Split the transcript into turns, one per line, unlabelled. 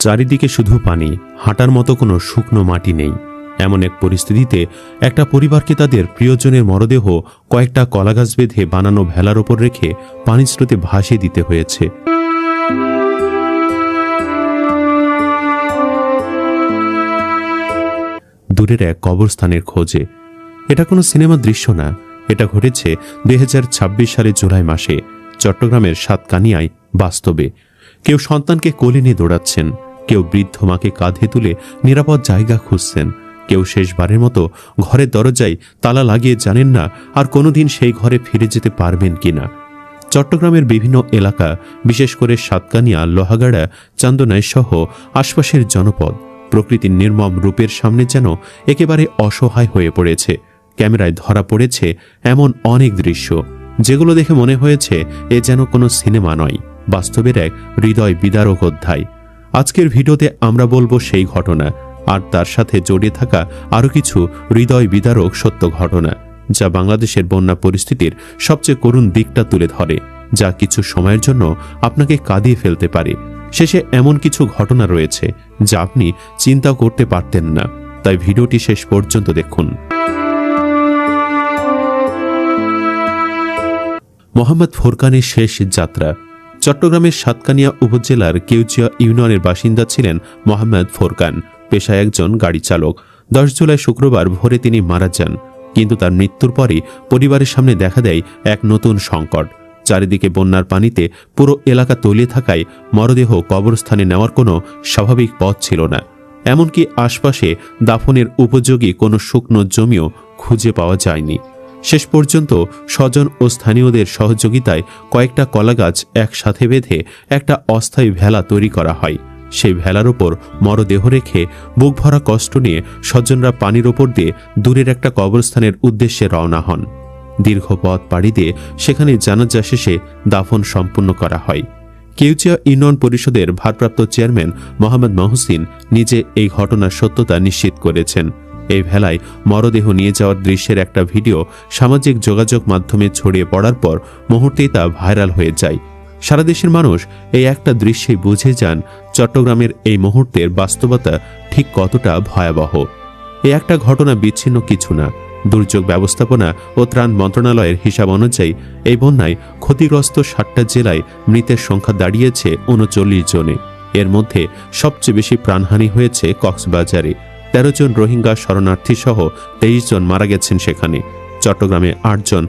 চারিদিকে শুধু পানি, হাঁটার মতো কোনো শুকনো মাটি নেই। এমন এক পরিস্থিতিতে একটা পরিবারকে তাদের প্রিয়জনের মরদেহ কয়েকটা কলাগাছ বেঁধে বানানো ভেলার ওপর রেখে পানির স্রোতে ভাসিয়ে দিতে হয়েছে। দূরের এক কবরস্থানের খোঁজে। এটা কোনো সিনেমার দৃশ্য না, এটা ঘটেছে 2026 সালের জুলাই মাসে চট্টগ্রামের সাতকানিয়ায় বাস্তবে। কেউ সন্তানকে কোলে নিয়ে দৌড়াচ্ছেন, কেউ বৃদ্ধ মাকে কাঁধে তুলে নিরাপদ জায়গা খুঁজছেন, কেউ শেষবারের মতো ঘরের দরজায় তালা লাগিয়ে জানেন না আর কোনোদিন সেই ঘরে ফিরে যেতে পারবেন কিনা। চট্টগ্রামের বিভিন্ন এলাকা, বিশেষ করে সাতকানিয়া, লোহাগাড়া, চান্দনাই সহ আশপাশের জনপদ প্রকৃতির নির্মম রূপের সামনে যেন একেবারে অসহায় হয়ে পড়েছে। ক্যামেরায় ধরা পড়েছে এমন অনেক দৃশ্য, যেগুলো দেখে মনে হয়েছে এ যেন কোনো সিনেমা নয়, বাস্তবের এক হৃদয় বিদারক অধ্যায়। আজকের ভিডিওতে আমরা বলবো সেই ঘটনা আর তার সাথে জড়িয়ে থাকা আরও কিছু হৃদয় বিদারক সত্য ঘটনা, যা বাংলাদেশের বন্যা পরিস্থিতির সবচেয়ে করুণ দিকটা তুলে ধরে, যা কিছু সময়ের জন্য আপনাকে কাঁদিয়ে ফেলতে পারে। শেষে এমন কিছু ঘটনা রয়েছে যা আপনি চিন্তা করতে পারতেন না, তাই ভিডিওটি শেষ পর্যন্ত দেখুন। মোহাম্মদ ফোরকানের শেষ যাত্রা। চট্টগ্রামের সাতকানিয়া উপজেলার কেউচিয়া ইউনিয়নের বাসিন্দা ছিলেন মোহাম্মদ ফোরকান, পেশায় একজন গাড়ি চালক। 10 জুলাই শুক্রবার ভোরে তিনি মারা যান, কিন্তু তার মৃত্যুর পরই পরিবারের সামনে দেখা দেয় এক নতুন সংকট। চারিদিকে বন্যার পানিতে পুরো এলাকা তলিয়ে থাকায় মরদেহ কবরস্থানে নেওয়ার কোনো স্বাভাবিক পথ ছিল না। এমনকি আশপাশে দাফনের উপযোগী কোনো শুকনো জমিও খুঁজে পাওয়া যায়নি। শেষ পর্যন্ত স্বজন ও স্থানীয়দের সহযোগিতায় কয়েকটা কলাগাছ একসাথে বেঁধে একটা অস্থায়ী ভেলা তৈরি করা হয়। সেই ভেলার ওপর মরদেহ রেখে বুক ভরা কষ্ট নিয়ে স্বজনরা পানির ওপর দিয়ে দূরের একটা কবরস্থানের উদ্দেশ্যে রওনা হন। দীর্ঘ পথ পাড়ি দিয়ে সেখানে জানাজা শেষে দাফন সম্পূর্ণ করা হয়। কেউচিয়া ইউনিয়ন পরিষদের ভারপ্রাপ্ত চেয়ারম্যান মোহাম্মদ মহসিন নিজে এই ঘটনার সত্যতা নিশ্চিত করেছেন। এই ভেলায় মরদেহ নিয়ে যাওয়ার দৃশ্যের একটা ভিডিও সামাজিক যোগাযোগ মাধ্যমে ছড়িয়ে পড়ার পর মুহূর্তেই তা ভাইরাল হয়ে যায়। সারা দেশের মানুষ এই একটা দৃশ্যেই বুঝে যান চট্টগ্রামের এই মুহূর্তের বাস্তবতা ঠিক কতটা ভয়াবহ। এই একটা ঘটনা বিচ্ছিন্ন কিছু না। দুর্যোগ ব্যবস্থাপনা ও ত্রাণ মন্ত্রণালয়ের হিসাব অনুযায়ী এই বন্যায় ক্ষতিগ্রস্ত 7টা জেলায় মৃতের সংখ্যা দাঁড়িয়েছে 39 জনে। এর মধ্যে সবচেয়ে বেশি প্রাণহানি হয়েছে কক্সবাজারে। 13 জন রোহিঙ্গা শরণার্থী সহ 23 জন মারা গেছেন সেখানে। চট্টগ্রামে 8 জন